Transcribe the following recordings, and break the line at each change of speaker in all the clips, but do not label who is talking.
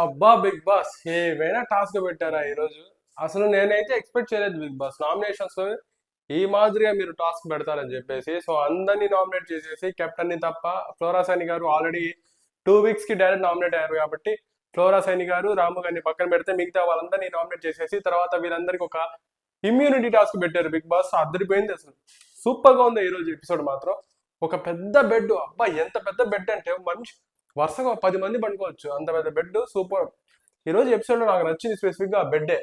అబ్బా big boss ఏమైనా task పెట్టారా ఈరోజు? అసలు నేనైతే ఎక్స్పెక్ట్ చేయలేదు బిగ్ బాస్ నామినేషన్స్ లో ఈ మాదిరిగా మీరు టాస్క్ పెడతారని చెప్పేసి. సో అందరినీ నామినేట్ చేసేసి కెప్టెన్ ని తప్ప ఫ్లోరా సైని గారు ఆల్రెడీ 2 వీక్స్ కి డైరెక్ట్ నామినేట్ అయ్యారు కాబట్టి ఫ్లోరా సైని గారు రాము గారిని పక్కన పెడితే మిగతా వాళ్ళందరినీ నామినేట్ చేసేసి తర్వాత వీళ్ళందరికీ ఒక ఇమ్యూనిటీ టాస్క్ పెట్టారు. బిగ్ బాస్ అదిరిపోయింది అసలు. సూపర్ గా ఉంది ఈ రోజు ఎపిసోడ్ మాత్రం. ఒక పెద్ద బెడ్, అబ్బా ఎంత పెద్ద బెడ్ అంటే మనిషి వరుసగా 10 మంది పడుకోవచ్చు, అంత పెద్ద బెడ్. సూపర్. ఈ రోజు ఎపిసోడ్ లో నాకు నచ్చింది స్పెసిఫిక్ గా బెడ్డే.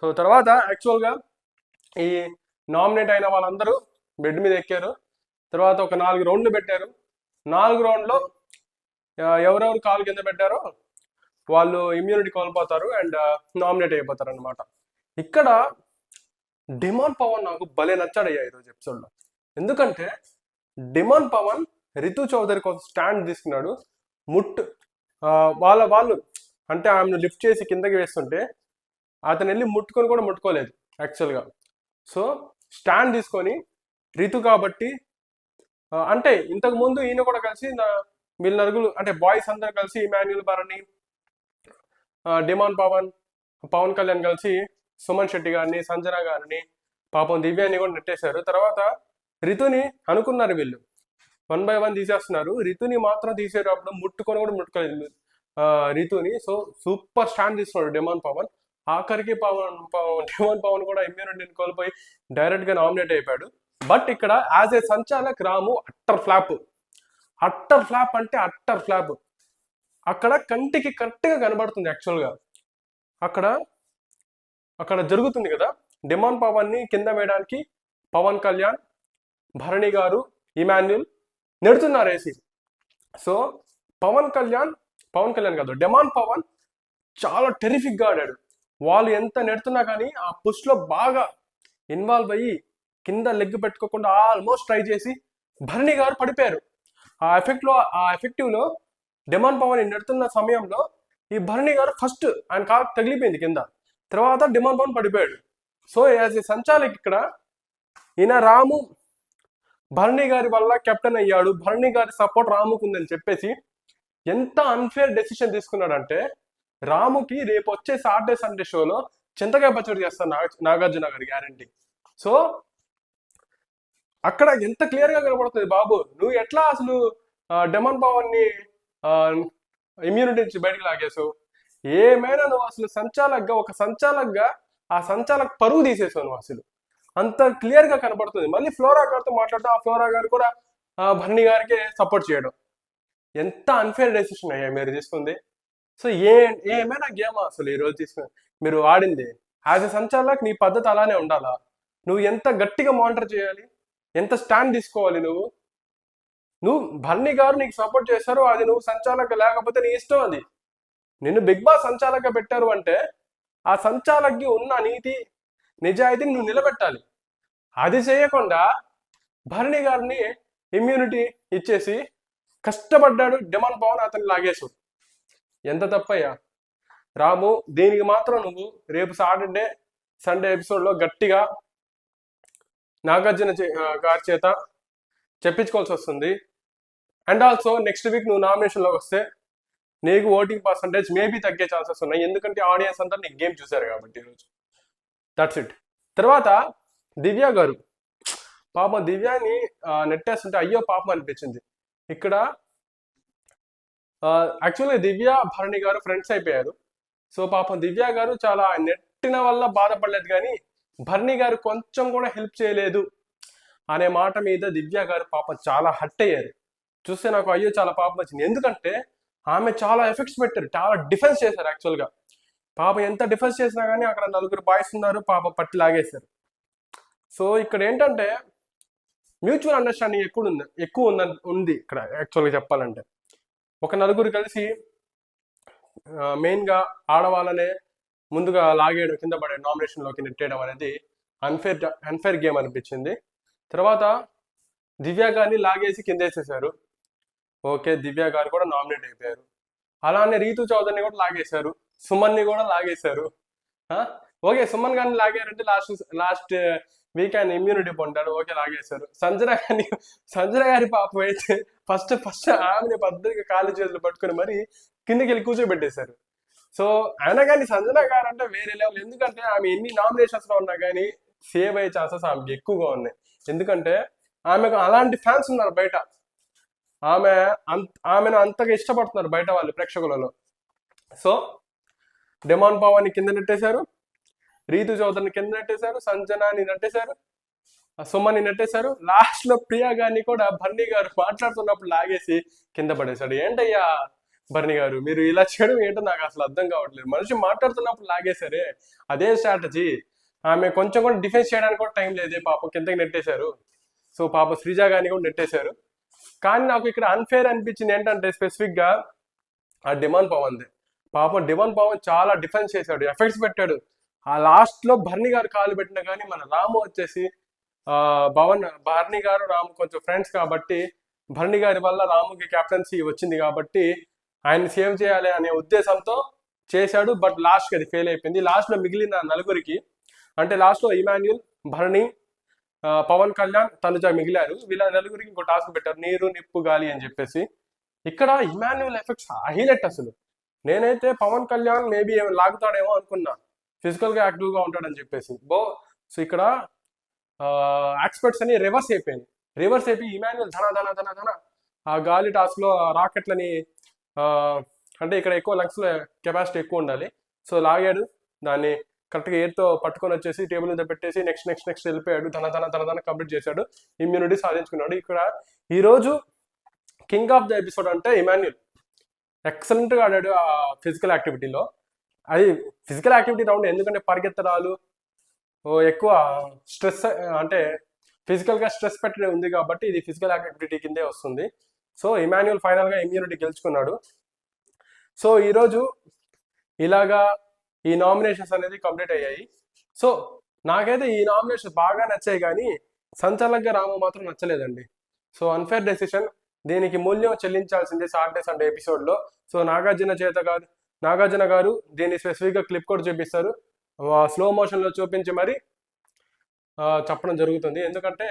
సో తర్వాత యాక్చువల్ గా ఈ నామినేట్ అయిన వాళ్ళందరూ బెడ్ మీద ఎక్కారు. తర్వాత ఒక 4 రౌండ్లు పెట్టారు. 4 రౌండ్లో ఎవరెవరు కాలు కింద పెట్టారో వాళ్ళు ఇమ్యూనిటీ కోల్పోతారు అండ్ నామినేట్ అయిపోతారు అనమాట. ఇక్కడ డిమాండ్ పవన్ నాకు భలే నచ్చాడయ్యా ఈరోజు ఎపిసోడ్లో. ఎందుకంటే డిమాండ్ పవన్ రితు చౌదరి కోసం స్టాండ్ తీసుకున్నాడు. ముట్ వాళ్ళు అంటే ఆమెను లిఫ్ట్ చేసి కిందకి వేస్తుంటే అతను వెళ్ళి ముట్టుకొని కూడా ముట్టుకోలేదు యాక్చువల్గా. సో స్టాండ్ తీసుకొని రితు కాబట్టి అంటే ఇంతకు ముందు ఈయన కూడా కలిసి వీళ్ళ నలుగురు అంటే బాయ్స్ అందరు కలిసి ఇమాన్యుల్ భరణి, డిమాండ్ పవన్, పవన్ కళ్యాణ్ కలిసి సుమన్ శెట్టి గారిని, సంజన గారిని, పాపం దివ్యాని కూడా నెట్టేశారు. తర్వాత రితుని అనుకున్నారు వీళ్ళు 1 by 1 తీసేస్తున్నారు, రితుని మాత్రం తీసేటప్పుడు ముట్టుకొని కూడా ముట్టుకోలేదు రితుని. సో సూపర్ స్టాండ్ తీసుకున్నాడు డిమాండ్ పవన్. ఆఖరికి డిమాండ్ పవన్ కూడా ఇమ్యూనిటీని కోల్పోయి డైరెక్ట్ గా నామినేట్ అయిపోయాడు. బట్ ఇక్కడ as a sanchalak Ramu utter flop. Utter flop అంటే అట్టర్ ఫ్లాప్. అక్కడ కంటికి కరెక్ట్గా కనబడుతుంది యాక్చువల్గా. అక్కడ అక్కడ జరుగుతుంది కదా, డిమాండ్ పవన్ ని కింద వేయడానికి పవన్ కళ్యాణ్, భరణి గారు, ఇమాన్యుల్ నెడుతున్నారు వేసి. సో పవన్ కళ్యాణ్ కాదు, డిమాండ్ పవన్ చాలా టెరిఫిక్ గా ఆడాడు. వాళ్ళు ఎంత నెడుతున్నా కానీ ఆ పుష్ లో బాగా ఇన్వాల్వ్ అయ్యి కింద లెగ్ పెట్టుకోకుండా ఆల్మోస్ట్ ట్రై చేసి భరణి గారు పడిపోయారు. ఆ ఎఫెక్టివ్ లో డిమాండ్ పవన్ నెడుతున్న సమయంలో ఈ భరణి గారు ఫస్ట్ ఆయన కాలు తగిలిపోయింది కింద, తర్వాత డిమాండ్ పవన్ పడిపోయాడు. సో యాజ్ ఏ సంచాలక్ ఇక్కడ ఈయన రాము భరణి గారి వల్ల కెప్టెన్ అయ్యాడు, భరణి గారి సపోర్ట్ రాముకు ఉందని చెప్పేసి ఎంత అన్ఫేర్ డెసిషన్ తీసుకున్నాడంటే రాముకి రేపు వచ్చే సాటర్డే సండే షోలో చింతకాయ పచ్చడి చేస్తాను నాగార్జున గారి గ్యారంటీ. సో అక్కడ ఎంత క్లియర్ గా కనబడుతుంది, బాబు నువ్వు ఎట్లా అసలు డిమాండ్ పవన్ ని ఇమ్యూనిటీ నుంచి బయటకు లాగేసావు, ఏమైనా నువ్వు అసలు ఒక సంచాలక్గా ఆ సంచాలక్ పరువు తీసేసావు నువ్వు. అసలు అంత క్లియర్ గా కనబడుతుంది. మళ్ళీ ఫ్లోరా గారితో మాట్లాడటం, ఆ ఫ్లోరా గారు కూడా భరణి గారికి సపోర్ట్ చేయడం, ఎంత అన్ఫేర్ డెసిషన్ అయ్యా మీరు తీసుకుంది. సో ఏమైనా గేమ్ అసలు ఈరోజు తీసుకుని మీరు ఆడింది. యాజ్ ఎ సంచాలక్ నీ పద్ధతి అలానే ఉండాలా? నువ్వు ఎంత గట్టిగా మానిటర్ చేయాలి, ఎంత స్టాండ్ తీసుకోవాలి. నువ్వు భరణి గారు నీకు సపోర్ట్ చేశారు, అది నువ్వు సంచాలక, లేకపోతే నీ ఇష్టం. అది నిన్ను బిగ్ బాస్ సంచాలక పెట్టారు అంటే ఆ సంచాలక్కి ఉన్న నీతి నిజాయితీని నువ్వు నిలబెట్టాలి. అది చేయకుండా భరణి గారిని ఇమ్యూనిటీ ఇచ్చేసి కష్టపడ్డాడు డిమాండ్ పవన్, అతన్ని లాగేసు. ఎంత తప్పయ్యా రాము. దీనికి మాత్రం నువ్వు రేపు సాటర్డే సండే ఎపిసోడ్లో గట్టిగా నాగార్జున గారి చేత చెప్పించుకోవాల్సి వస్తుంది. అండ్ ఆల్సో నెక్స్ట్ వీక్ నువ్వు నామినేషన్లోకి వస్తే నీకు ఓటింగ్ పర్సంటేజ్ మేబీ తగ్గే ఛాన్సెస్ ఉన్నాయి, ఎందుకంటే ఆడియన్స్ అంతా నీకు గేమ్ చూశారు కాబట్టి ఈరోజు. That's it. తర్వాత దివ్య గారు, పాపం దివ్యాని నెట్టేస్తుంటే అయ్యో పాపం అనిపించింది. ఇక్కడ యాక్చువల్గా దివ్య భరణి గారు ఫ్రెండ్స్ అయిపోయారు. సో పాపం దివ్య గారు చాలా నెట్టిన వల్ల బాధపడలేదు, కానీ భరణి గారు కొంచెం కూడా హెల్ప్ చేయలేదు అనే మాట మీద దివ్య గారు పాపం చాలా హర్ట్ అయ్యారు. చూస్తే నాకు అయ్యో చాలా పాపం వచ్చింది. ఎందుకంటే ఆమె చాలా ఎఫెక్ట్స్ పెట్టారు, చాలా డిఫెన్స్ చేశారు యాక్చువల్గా. పాపం ఎంత డిఫెన్స్ చేసినా కానీ అక్కడ 4 బాయ్స్ ఉన్నారు, పాపం పట్టి లాగేశారు. సో ఇక్కడ ఏంటంటే మ్యూచువల్ అండర్స్టాండింగ్ ఎక్కువ ఉంది ఇక్కడ యాక్చువల్గా చెప్పాలంటే. ఒక 4 కలిసి మెయిన్గా ఆడవాళ్ళనే ముందుగా లాగేయడం, కింద పడే నామినేషన్లోకి నెట్టేయడం అనేది అన్ఫేర్ గేమ్ అనిపించింది. తర్వాత దివ్య గారిని లాగేసి కిందేసేశారు. ఓకే, దివ్య గారు కూడా నామినేట్ అయిపోయారు. అలానే రీతు చౌదరిని కూడా లాగేశారు, సుమన్ని కూడా లాగేశారు. ఓకే, సుమన్ గారిని లాగారంటే లాస్ట్ వీక్ ఆయన ఇమ్యూనిటీ పొందాడు, ఓకే లాగేశారు. సంజన గారి పాపం అయితే ఫస్ట్ ఆమెని పద్ధతిగా కాళ్ళు చేతులు పట్టుకుని మరి కిందకి వెళ్ళి కూర్చోబెట్టేశారు. సో అయినా కానీ సంజన గారు అంటే వేరే లెవెల్. ఎందుకంటే ఆమె ఎన్ని నామినేషన్స్ లో ఉన్నా కానీ సేవ్ అయ్యే ఛాన్సెస్ ఆమెకి ఎక్కువగా ఉన్నాయి. ఎందుకంటే ఆమెకు అలాంటి ఫ్యాన్స్ ఉన్నారు బయట. ఆమె ఆమెను అంతగా ఇష్టపడుతున్నారు బయట వాళ్ళు ప్రేక్షకులలో. సో డెమాన్ పవన్ కింద నెట్టేశారు, రీతు చౌదరిని కింద నెట్టేశారు, సంజనాని నెట్టేశారు, సుమని నెట్టేశారు. లాస్ట్ లో ప్రియా గారిని కూడా భరణి గారు మాట్లాడుతున్నప్పుడు లాగేసి కింద పడేశాడు. ఏంటయ్యా భరణి గారు మీరు ఇలా చేయడం ఏంటో నాకు అసలు అర్థం కావట్లేదు. మనిషి మాట్లాడుతున్నప్పుడు లాగేశారే, అదే స్ట్రాటజీ. ఆమె కొంచెం కూడా డిఫెన్స్ చేయడానికి కూడా టైం లేదే, పాపం కిందకి నెట్టేశారు. సో పాప శ్రీజ గారిని కూడా నెట్టేశారు. కానీ నాకు ఇక్కడ అన్ఫేర్ అనిపించింది ఏంటంటే స్పెసిఫిక్ గా ఆ డిమాండ్ పవన్ది. పాపం డిమాండ్ పవన్ చాలా డిఫెన్స్ చేశాడు, ఎఫెక్ట్స్ పెట్టాడు. ఆ లాస్ట్ లో భరణి గారు కాలు పెట్టినా కానీ మన రాము వచ్చేసి భరణి గారు రాము కొంచెం ఫ్రెండ్స్ కాబట్టి భరణి గారి వల్ల రాముకి కెప్టెన్సీ వచ్చింది కాబట్టి ఆయన్ని సేవ్ చేయాలి అనే ఉద్దేశంతో చేశాడు. బట్ లాస్ట్కి అది ఫెయిల్ అయిపోయింది. లాస్ట్ లో మిగిలిన నలుగురికి అంటే లాస్ట్ లో ఇమాన్యుల్, భరణి, పవన్ కళ్యాణ్, తనుజ మిగిలారు. వీళ్ళ నలుగురికి ఇంకో టాస్క్ పెట్టారు, నీరు నిప్పు గాలి అని చెప్పేసి. ఇక్కడ ఇమాన్యుల్ ఎఫెక్ట్స్ హైలైట్ అసలు. నేనైతే పవన్ కళ్యాణ్ మేబీ లాగుతాడేమో అనుకున్నా, ఫిజికల్ గా యాక్టివ్ గా ఉంటాడని చెప్పేసి. సో ఇక్కడ ఎక్స్పర్ట్స్ అని రివర్స్ అయిపోయి ఇమాన్యుల్ ధన ధన ధన ధన ఆ గాలి టాస్క్ లో రాకెట్లని అంటే ఇక్కడ ఎక్కువ లంగ్స్ లో కెపాసిటీ ఎక్కువ ఉండాలి. సో లాగాడు దాన్ని కరెక్ట్గా ఎయిర్తో పట్టుకొని వచ్చేసి టేబుల్ మీద పెట్టేసి నెక్స్ట్ వెళ్ళిపోయాడు. తన కంప్లీట్ చేశాడు, ఇమ్యూనిటీ సాధించుకున్నాడు. ఇక్కడ ఈరోజు కింగ్ ఆఫ్ ద ఎపిసోడ్ అంటే ఇమాన్యుల్ ఎక్సలెంట్గా ఆడాడు ఆ ఫిజికల్ యాక్టివిటీలో. అది ఫిజికల్ యాక్టివిటీ రౌండ్, ఎందుకంటే పరిగెత్తడాలు ఎక్కువ స్ట్రెస్ అంటే ఫిజికల్గా స్ట్రెస్ పెట్టడే ఉంది కాబట్టి ఇది ఫిజికల్ యాక్టివిటీ కిందే వస్తుంది. సో ఇమాన్యుల్ ఫైనల్గా ఇమ్యూనిటీ గెలుచుకున్నాడు. సో ఈరోజు ఇలాగా ఈ నామినేషన్స్ అనేది కంప్లీట్ అయ్యాయి. సో నాకైతే ఈ నామినేషన్స్ బాగా నచ్చాయి, కానీ సంచాలకంగా రాము మాత్రం నచ్చలేదండి. సో అన్ఫేర్ డెసిషన్, దీనికి మూల్యం చెల్లించాల్సిందే సాటర్డే సండే ఎపిసోడ్లో. సో నాగార్జున గారు దీన్ని స్పెసిఫిక్గా క్లిప్ కూడా చూపిస్తారు, స్లో మోషన్లో చూపించి మరి చెప్పడం జరుగుతుంది. ఎందుకంటే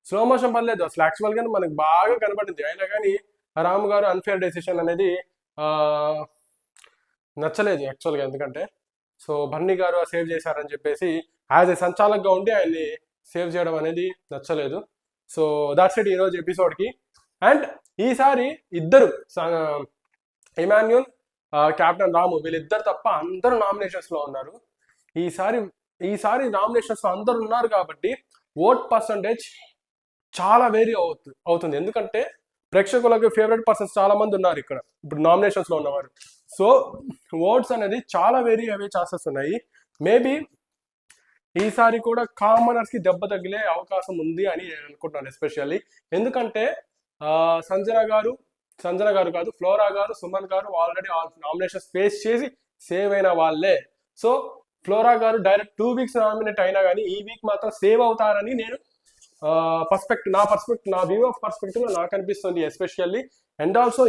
స్లో మోషన్ పర్లేదు అసలు, యాక్చువల్గా మనకు బాగా కనబడింది. అయినా కానీ రాము గారు అన్ఫేర్ డెసిషన్ అనేది నచ్చలేదు యాక్చువల్గా. ఎందుకంటే సో భరణి గారు సేవ్ చేశారని చెప్పేసి యాజ్ ఏ సంచాలకుగా ఉండి ఆయన్ని సేవ్ చేయడం అనేది నచ్చలేదు. సో దాట్స్ ఇట్ ఈరోజు ఎపిసోడ్కి. అండ్ ఈసారి ఇద్దరు ఇమాన్యుల్, కెప్టెన్ రాము వీళ్ళిద్దరు తప్ప అందరూ నామినేషన్స్లో ఉన్నారు. ఈసారి నామినేషన్స్లో అందరూ ఉన్నారు కాబట్టి ఓట్ పర్సంటేజ్ చాలా వేరీ అవుతుంది. ఎందుకంటే ప్రేక్షకులకు ఫేవరెట్ పర్సన్స్ చాలా మంది ఉన్నారు ఇక్కడ ఇప్పుడు నామినేషన్స్లో ఉన్నవారు. సో ఓట్స్ అనేది చాలా వేరీ అయ్యే ఛాన్సెస్ ఉన్నాయి. మేబీ ఈసారి కూడా కామనర్స్కి దెబ్బ తగిలే అవకాశం ఉంది అని నేను అనుకుంటున్నాను ఎస్పెషల్లీ. ఎందుకంటే సంజన గారు కాదు, ఫ్లోరా గారు, సుమన్ గారు ఆల్రెడీ నామినేషన్స్ ఫేస్ చేసి సేవ్ అయిన వాళ్ళే. సో ఫ్లోరా గారు డైరెక్ట్ 2 వీక్స్ నామినేట్ అయినా కానీ ఈ వీక్ మాత్రం సేవ్ అవుతారని నేను నా వ్యూ ఆఫ్ పర్స్పెక్టివ్ లో నాకు అనిపిస్తుంది ఎస్పెషల్లీ. అండ్ ఆల్సో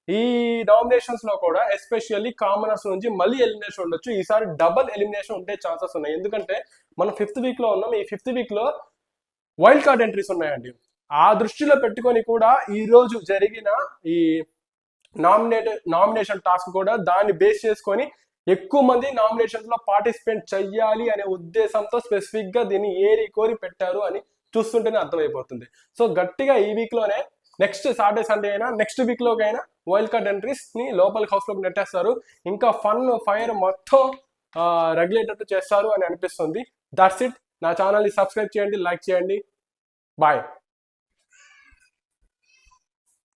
ఈ నామినేషన్స్ లో కూడా ఎస్పెషల్లీ కామనర్స్ నుంచి మళ్ళీ ఎలిమినేషన్ ఉండొచ్చు. ఈసారి డబుల్ ఎలిమినేషన్ ఉండే ఛాన్సెస్ ఉన్నాయి. ఎందుకంటే మనం 5th వీక్ లో ఉన్నాం. ఈ 5th వీక్ లో వైల్డ్ కార్డ్ ఎంట్రీస్ ఉన్నాయండి. ఆ దృష్టిలో పెట్టుకొని కూడా ఈ రోజు జరిగిన ఈ నామినేషన్ టాస్క్ కూడా దాన్ని బేస్ చేసుకొని ఎక్కువ మంది నామినేషన్స్ లో పార్టిసిపేట్ చెయ్యాలి అనే ఉద్దేశంతో స్పెసిఫిక్ గా దీన్ని ఏరి కోరి పెట్టారు అని చూస్తుంటేనే అర్థమైపోతుంది. సో గట్టిగా ఈ వీక్ లోనే నెక్స్ట్ సాటర్డే సండే అయినా నెక్స్ట్ వీక్ లోకైనా వైల్డ్ కార్డ్ ఎంట్రీస్ ని లోపల హౌస్ లోకి నెట్టేస్తారు. ఇంకా ఫైర్ మొత్తం రెగ్యులేటర్ చేస్తారు అని అనిపిస్తుంది. That's it. నా ఛానల్ని సబ్స్క్రైబ్ చేయండి, లైక్ చేయండి. బాయ్.